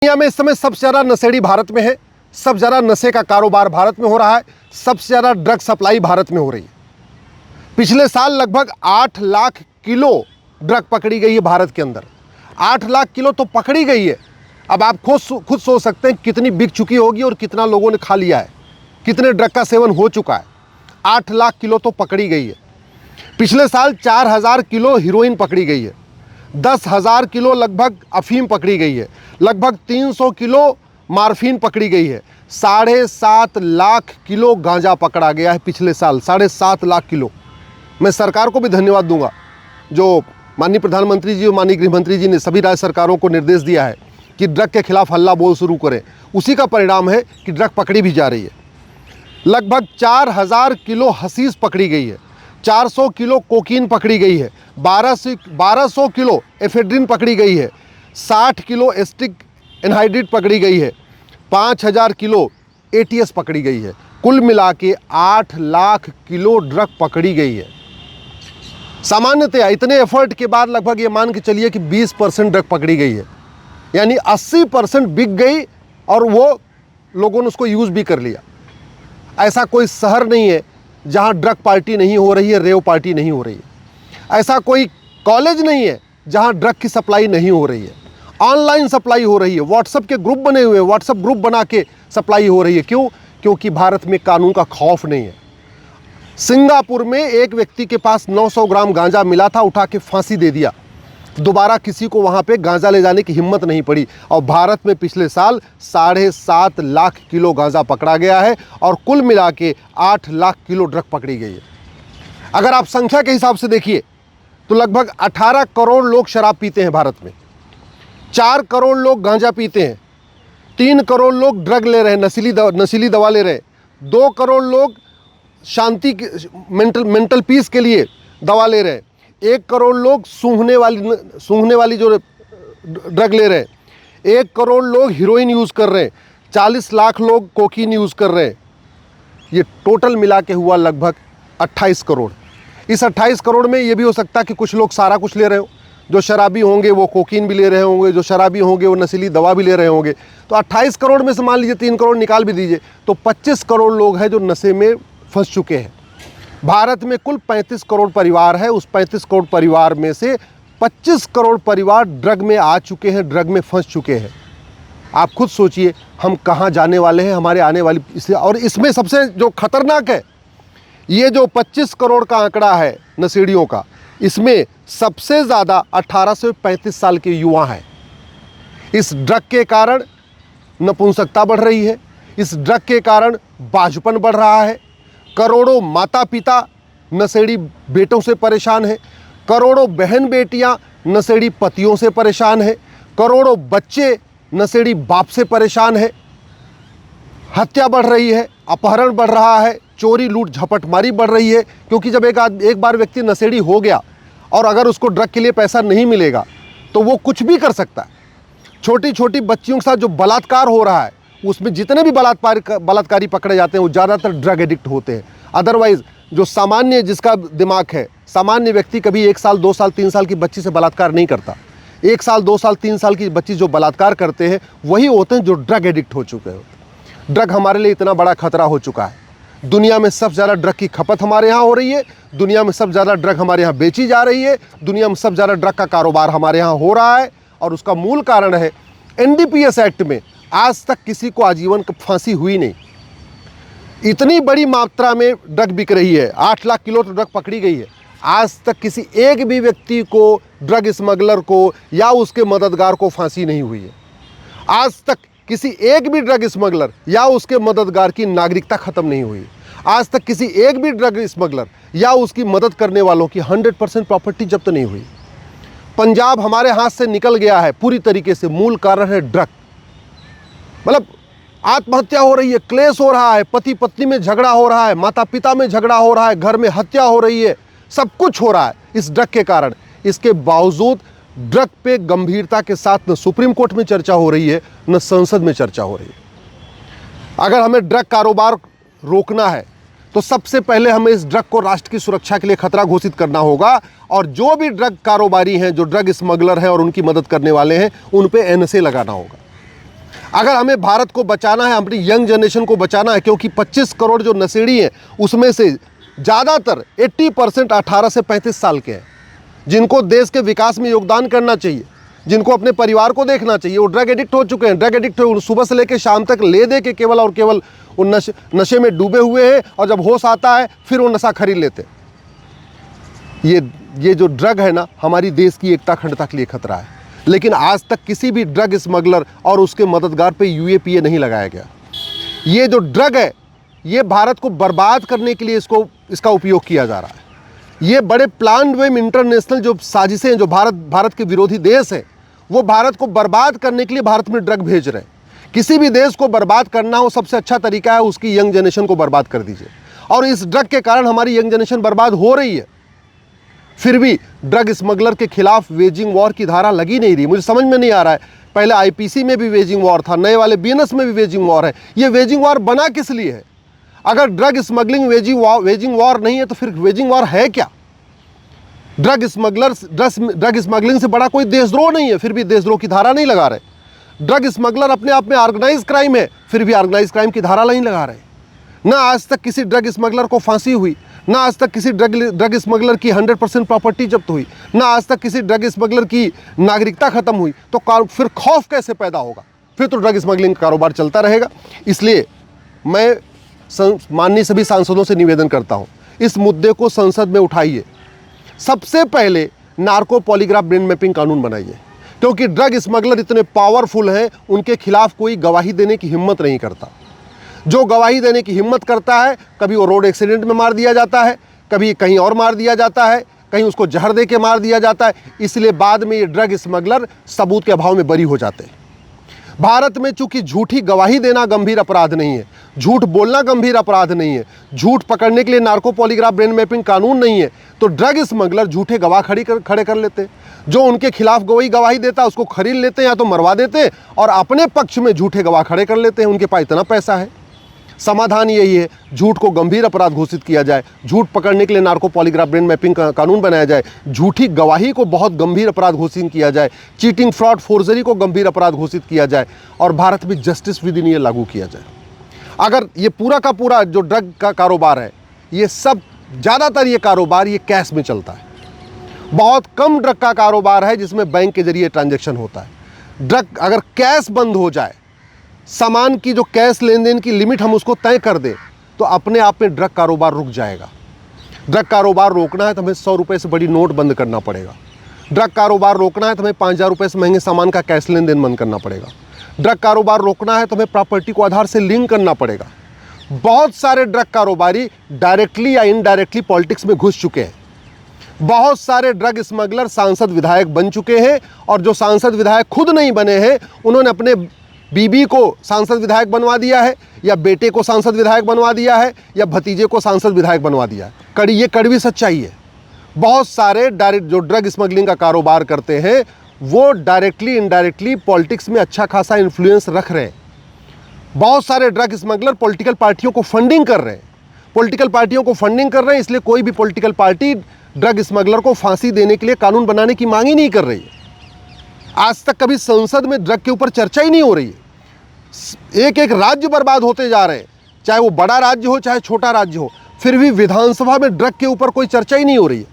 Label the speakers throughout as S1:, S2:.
S1: दुनिया में इस समय सबसे ज़्यादा नशेड़ी भारत में है, सबसे ज़्यादा नशे का कारोबार भारत में हो रहा है, सबसे ज़्यादा ड्रग सप्लाई भारत में हो रही है। पिछले साल लगभग 8 लाख किलो ड्रग पकड़ी गई है भारत के अंदर। 8 लाख किलो तो पकड़ी गई है। अब आप खुद सोच सकते हैं कितनी बिक चुकी होगी और कितना लोगों ने खा लिया है, कितने ड्रग का सेवन हो चुका है। 8 लाख किलो तो पकड़ी गई है। पिछले साल 4000 किलो हीरोइन पकड़ी गई है, 10,000 किलो लगभग अफीम पकड़ी गई है, लगभग 300 किलो मार्फिन पकड़ी गई है, 7.5 लाख किलो गांजा पकड़ा गया है पिछले साल, 7.5 लाख किलो। मैं सरकार को भी धन्यवाद दूंगा, जो माननीय प्रधानमंत्री जी और माननीय गृहमंत्री जी ने सभी राज्य सरकारों को निर्देश दिया है कि ड्रग के खिलाफ हल्ला बोल शुरू करें। उसी का परिणाम है कि ड्रग पकड़ी भी जा रही है। लगभग 4000 किलो हशीश पकड़ी गई है, 400 किलो कोकीन पकड़ी गई है, 1200 किलो एफेड्रिन पकड़ी गई है, 60 किलो एस्टिक एनहाइड्रेट पकड़ी गई है, 5000 किलो एटीएस पकड़ी गई है। कुल मिला के 8 लाख किलो ड्रग पकड़ी गई है। सामान्यतया इतने एफर्ट के बाद लगभग ये मान के चलिए कि 20% ड्रग पकड़ी गई है, यानी 80% बिक गई और वो लोगों ने उसको यूज़ भी कर लिया। ऐसा कोई शहर नहीं है जहाँ ड्रग पार्टी नहीं हो रही है, रेव पार्टी नहीं हो रही है। ऐसा कोई कॉलेज नहीं है जहाँ ड्रग की सप्लाई नहीं हो रही है। ऑनलाइन सप्लाई हो रही है, व्हाट्सएप के ग्रुप बने हुए हैं, व्हाट्सएप ग्रुप बना के सप्लाई हो रही है। क्यों? क्योंकि भारत में कानून का खौफ नहीं है। सिंगापुर में एक व्यक्ति के पास 900 ग्राम गांजा मिला था, उठा के फांसी दे दिया। दोबारा किसी को वहाँ पे गांजा ले जाने की हिम्मत नहीं पड़ी। और भारत में पिछले साल 7.5 लाख किलो गांजा पकड़ा गया है और कुल मिला के 8 लाख किलो ड्रग पकड़ी गई है। अगर आप संख्या के हिसाब से देखिए तो लगभग 18 करोड़ लोग शराब पीते हैं भारत में, 4 करोड़ लोग गांजा पीते हैं, 3 करोड़ लोग ड्रग ले रहे हैं, नशीली दवा ले रहे हैं, 2 करोड़ लोग शांति मेंटल पीस के लिए दवा ले रहे हैं, 1 करोड़ लोग सूंघने वाली जो ड्रग ले रहे हैं, 1 करोड़ लोग हीरोइन यूज़ कर रहे हैं, 40 लाख लोग कोकीन यूज़ कर रहे हैं। ये टोटल मिला के हुआ लगभग 28 करोड़। इस 28 करोड़ में ये भी हो सकता है कि कुछ लोग सारा कुछ ले रहे हो। जो शराबी होंगे वो कोकीन भी ले रहे होंगे, जो शराबी होंगे वो नशीली दवा भी ले रहे होंगे। तो 28 करोड़ में से मान लीजिए 3 करोड़ निकाल भी दीजिए तो 25 करोड़ लोग हैं जो नशे में फंस चुके हैं। भारत में कुल 35 करोड़ परिवार है, उस 35 करोड़ परिवार में से 25 करोड़ परिवार ड्रग में आ चुके हैं, ड्रग में फंस चुके हैं। आप खुद सोचिए हम कहाँ जाने वाले हैं, हमारे आने वाली। और इसमें सबसे जो खतरनाक है, ये जो 25 करोड़ का आंकड़ा है नशेड़ियों का, इसमें सबसे ज़्यादा 18 से 35 साल के युवा हैं। इस ड्रग के कारण नपुंसकता बढ़ रही है, इस ड्रग के कारण बाझपन बढ़ रहा है। करोड़ों माता पिता नशेड़ी बेटों से परेशान हैं, करोड़ों बहन बेटियां नशेड़ी पतियों से परेशान हैं, करोड़ों बच्चे नशेड़ी बाप से परेशान हैं। हत्या बढ़ रही है, अपहरण बढ़ रहा है, चोरी लूट झपटमारी बढ़ रही है। क्योंकि जब एक बार व्यक्ति नशेड़ी हो गया और अगर उसको ड्रग के लिए पैसा नहीं मिलेगा तो वो कुछ भी कर सकता है। छोटी छोटी बच्चियों के साथ जो बलात्कार हो रहा है, उसमें जितने भी बलात्कारी पकड़े जाते हैं वो ज़्यादातर ड्रग एडिक्ट होते हैं। अदरवाइज़ जो सामान्य जिसका दिमाग है, सामान्य व्यक्ति कभी 1 साल 2 साल 3 साल की बच्ची से बलात्कार नहीं करता। 1 साल 2 साल 3 साल की बच्ची जो बलात्कार करते हैं वही होते हैं जो ड्रग एडिक्ट हो चुके हैं। ड्रग हमारे लिए इतना बड़ा खतरा हो चुका है। दुनिया में सबसे ज़्यादा ड्रग की खपत हमारे यहाँ हो रही है, दुनिया में सबसे ज़्यादा ड्रग हमारे यहाँ बेची जा रही है, दुनिया में सबसे ज़्यादा ड्रग का कारोबार हमारे यहाँ हो रहा है। और उसका मूल कारण है एनडीपीएस एक्ट में आज तक किसी को आजीवन फांसी हुई नहीं। इतनी बड़ी मात्रा में ड्रग बिक रही है, 8 लाख किलो तो ड्रग पकड़ी गई है। आज तक किसी एक भी व्यक्ति को, ड्रग स्मगलर को या उसके मददगार को फांसी नहीं हुई है। आज तक किसी एक भी ड्रग स्मगलर या उसके मददगार की नागरिकता खत्म नहीं हुई। आज तक किसी एक भी ड्रग स्मगलर या उसकी मदद करने वालों की 100% प्रॉपर्टी जब्त नहीं हुई। पंजाब हमारे हाथ से निकल गया है पूरी तरीके से। मूल कारण है ड्रग। मतलब आत्महत्या हो रही है, क्लेश हो रहा है, पति पत्नी में झगड़ा हो रहा है, माता पिता में झगड़ा हो रहा है, घर में हत्या हो रही है, सब कुछ हो रहा है इस ड्रग के कारण। इसके बावजूद ड्रग पे गंभीरता के साथ न सुप्रीम कोर्ट में चर्चा हो रही है, न संसद में चर्चा हो रही है। अगर हमें ड्रग कारोबार रोकना है तो सबसे पहले हमें इस ड्रग को राष्ट्र की सुरक्षा के लिए खतरा घोषित करना होगा। और जो भी ड्रग कारोबारी हैं, जो ड्रग स्मगलर हैं और उनकी मदद करने वाले हैं, उन पे एनएसए लगाना होगा। अगर हमें भारत को बचाना है, अपनी यंग जनरेशन को बचाना है, क्योंकि 25 करोड़ जो नशेड़ी हैं उसमें से ज़्यादातर 80% 18 से 35 साल के हैं, जिनको देश के विकास में योगदान करना चाहिए, जिनको अपने परिवार को देखना चाहिए। वो ड्रग एडिक्ट हो चुके हैं, ड्रग एडिक्ट हो सुबह से लेकर शाम तक ले दे के केवल और केवल वो नशे में डूबे हुए हैं, और जब होश आता है फिर वो नशा खरीद लेते। ये जो ड्रग है ना, हमारी देश की एकता अखंडता के लिए खतरा है। लेकिन आज तक किसी भी ड्रग स्मगलर और उसके मददगार पे यूएपीए नहीं लगाया गया। ये जो ड्रग है ये भारत को बर्बाद करने के लिए इसका उपयोग किया जा रहा है। ये बड़े प्लान वे इंटरनेशनल जो साजिशें हैं, जो भारत के विरोधी देश हैं, वो भारत को बर्बाद करने के लिए भारत में ड्रग भेज रहे हैं। किसी भी देश को बर्बाद करना हो, सबसे अच्छा तरीका है उसकी यंग जनरेशन को बर्बाद कर दीजिए। और इस ड्रग के कारण हमारी यंग जनरेशन बर्बाद हो रही है। फिर भी ड्रग स्मगलर के खिलाफ वेजिंग वॉर की धारा लगी नहीं रही। मुझे समझ में नहीं आ रहा है, पहले आईपीसी में भी वेजिंग वॉर था, नए वाले बीएनएस में भी वेजिंग वॉर है। ये वेजिंग वॉर बना किस लिए है? अगर ड्रग स्मगलिंग वेजिंग वॉर नहीं है तो फिर वेजिंग वॉर है क्या? ड्रग स्मगलिंग से बड़ा कोई देशद्रोह नहीं है, फिर भी देशद्रोह की धारा नहीं लगा रहे। ड्रग स्मगलर अपने आप में ऑर्गेनाइज क्राइम है, फिर भी ऑर्गेनाइज क्राइम की धारा नहीं लगा रहे। ना आज तक किसी ड्रग स्मगलर को फांसी हुई, ना आज तक किसी ड्रग स्मगलर की 100% प्रॉपर्टी जब्त हुई, ना आज तक किसी ड्रग स्मगलर की नागरिकता खत्म हुई। तो फिर खौफ कैसे पैदा होगा? फिर तो ड्रग स्मगलिंग का कारोबार चलता रहेगा। इसलिए मैं माननीय सभी सांसदों से निवेदन करता हूं, इस मुद्दे को संसद में उठाइए। सबसे पहले नार्को पॉलीग्राफ ब्रेन मैपिंग कानून बनाइए, क्योंकि ड्रग स्मगलर इतने पावरफुल हैं, उनके खिलाफ कोई गवाही देने की हिम्मत नहीं करता। जो गवाही देने की हिम्मत करता है, कभी वो रोड एक्सीडेंट में मार दिया जाता है, कभी कहीं और मार दिया जाता है, कहीं उसको जहर दे के मार दिया जाता है। इसलिए बाद में ये ड्रग स्मगलर सबूत के अभाव में बरी हो जाते हैं। भारत में चूंकि झूठी गवाही देना गंभीर अपराध नहीं है, झूठ बोलना गंभीर अपराध नहीं है, झूठ पकड़ने के लिए नार्को पॉलीग्राफ ब्रेन मैपिंग कानून नहीं है, तो ड्रग स्मगलर झूठे गवाह खड़े कर लेते हैं। जो उनके खिलाफ गवाही देता है उसको खरीद लेते हैं या तो मरवा देते हैं, और अपने पक्ष में झूठे गवाह खड़े कर लेते हैं। उनके पास इतना पैसा है। समाधान यही है, झूठ को गंभीर अपराध घोषित किया जाए, झूठ पकड़ने के लिए नार्को पॉलीग्राफ ब्रेन मैपिंग का कानून बनाया जाए, झूठी गवाही को बहुत गंभीर अपराध घोषित किया जाए, चीटिंग, फ्रॉड, फोर्जरी को गंभीर अपराध घोषित किया जाए, और भारत में जस्टिस विद इन ये लागू किया जाए। अगर ये पूरा का पूरा जो ड्रग का कारोबार है, ये सब ज़्यादातर ये कारोबार ये कैश में चलता है। बहुत कम ड्रग का कारोबार है जिसमें बैंक के जरिए ट्रांजैक्शन होता है। ड्रग अगर कैश बंद हो जाए, सामान की जो कैश लेन देन की लिमिट हम उसको तय कर दें, तो अपने आप में ड्रग कारोबार रुक जाएगा। ड्रग कारोबार रोकना है तो हमें 100 रुपये से बड़ी नोट बंद करना पड़ेगा। ड्रग कारोबार रोकना है तो हमें 5000 रुपये से महंगे सामान का कैश लेन देन बंद करना पड़ेगा। ड्रग कारोबार रोकना है तो हमें प्रॉपर्टी को आधार से लिंक करना पड़ेगा। बहुत सारे ड्रग कारोबारी डायरेक्टली या इनडायरेक्टली पॉलिटिक्स में घुस चुके हैं। बहुत सारे ड्रग स्मगलर सांसद विधायक बन चुके हैं, और जो सांसद विधायक खुद नहीं बने हैं उन्होंने अपने बीबी को सांसद विधायक बनवा दिया है, या बेटे को सांसद विधायक बनवा दिया है, या भतीजे को सांसद विधायक बनवा दिया है। ये कड़वी सच्चाई है। बहुत सारे डायरेक्ट जो ड्रग स्मगलिंग का कारोबार करते हैं वो डायरेक्टली इनडायरेक्टली पॉलिटिक्स में अच्छा खासा इन्फ्लुएंस रख रहे हैं। बहुत सारे ड्रग स्मगलर पॉलिटिकल पार्टियों को फंडिंग कर रहे हैं। पॉलिटिकल पार्टियों को फंडिंग कर रहे हैं, इसलिए कोई भी पॉलिटिकल पार्टी ड्रग स्मगलर को फांसी देने के लिए कानून बनाने की मांग ही नहीं कर रही है। आज तक कभी संसद में ड्रग के ऊपर चर्चा ही नहीं हो रही है। एक एक राज्य बर्बाद होते जा रहे हैं, चाहे वो बड़ा राज्य हो चाहे छोटा राज्य हो, फिर भी विधानसभा में ड्रग के ऊपर कोई चर्चा ही नहीं हो रही है।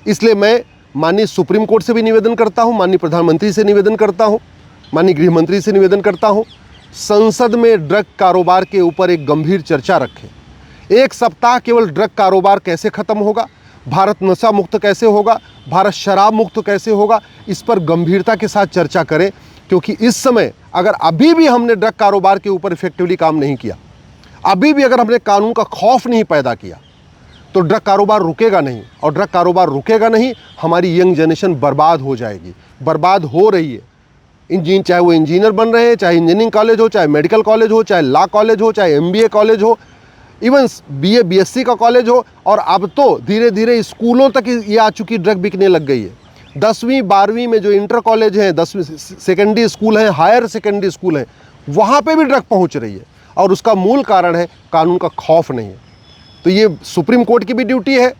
S1: इसलिए मैं माननीय सुप्रीम कोर्ट से भी निवेदन करता हूं, माननीय प्रधानमंत्री से निवेदन करता हूं, माननीय गृह मंत्री से निवेदन करता हूं, संसद में ड्रग कारोबार के ऊपर एक गंभीर चर्चा रखें। एक सप्ताह केवल ड्रग कारोबार कैसे खत्म होगा, भारत नशा मुक्त कैसे होगा, भारत शराब मुक्त कैसे होगा, इस पर गंभीरता के साथ चर्चा करें। क्योंकि इस समय अगर अभी भी हमने ड्रग कारोबार के ऊपर इफेक्टिवली काम नहीं किया, अभी भी अगर हमने कानून का खौफ नहीं पैदा किया, तो ड्रग कारोबार रुकेगा नहीं, और ड्रग कारोबार रुकेगा नहीं, हमारी यंग जनरेशन बर्बाद हो जाएगी, बर्बाद हो रही है। चाहे वो इंजीनियर बन रहे हैं, चाहे इंजीनियरिंग कॉलेज हो, चाहे मेडिकल कॉलेज हो, चाहे लॉ कॉलेज हो, चाहे MBA कॉलेज हो, इवन BA BSc का कॉलेज हो, और अब तो धीरे धीरे स्कूलों तक ये आ चुकी ड्रग बिकने लग गई है। 10वीं 12वीं में जो इंटर कॉलेज हैं, 10वीं सेकेंडरी स्कूल हैं, हायर सेकेंडरी स्कूल हैं, वहाँ पे भी ड्रग पहुँच रही है, और उसका मूल कारण है कानून का खौफ नहीं है। तो ये सुप्रीम कोर्ट की भी ड्यूटी है,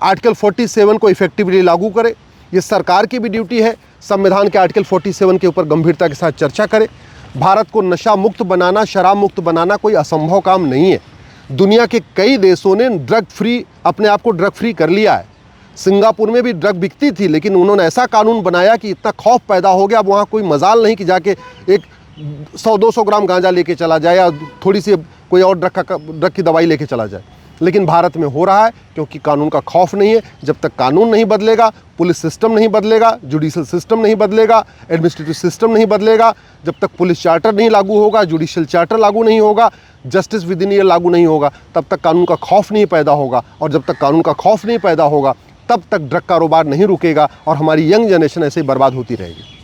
S1: आर्टिकल 47 को इफेक्टिवली लागू करे। ये सरकार की भी ड्यूटी है, संविधान के आर्टिकल 47 के ऊपर गंभीरता के साथ चर्चा करे। भारत को नशा मुक्त बनाना, शराब मुक्त बनाना कोई असंभव काम नहीं है। दुनिया के कई देशों ने ड्रग फ्री, अपने आप को ड्रग फ्री कर लिया है। सिंगापुर में भी ड्रग बिकती थी, लेकिन उन्होंने ऐसा कानून बनाया कि इतना खौफ पैदा हो गया, अब वहाँ कोई मजाल नहीं कि जाके एक 100-200 ग्राम गांजा लेके चला जाए या थोड़ी सी कोई और ड्रग की दवाई लेके चला जाए। लेकिन भारत में हो रहा है क्योंकि कानून का खौफ नहीं है। जब तक कानून नहीं बदलेगा, पुलिस सिस्टम नहीं बदलेगा, जुडिशल सिस्टम नहीं बदलेगा, एडमिनिस्ट्रेटिव सिस्टम नहीं बदलेगा, जब तक पुलिस चार्टर नहीं लागू होगा, जुडिशल चार्टर लागू नहीं होगा, जस्टिस विद इन ईयर लागू नहीं होगा, तब तक कानून का खौफ नहीं पैदा होगा। और जब तक कानून का खौफ नहीं पैदा होगा, तब तक ड्रग कारोबार नहीं रुकेगा और हमारी यंग जनरेशन ऐसे ही बर्बाद होती रहेगी।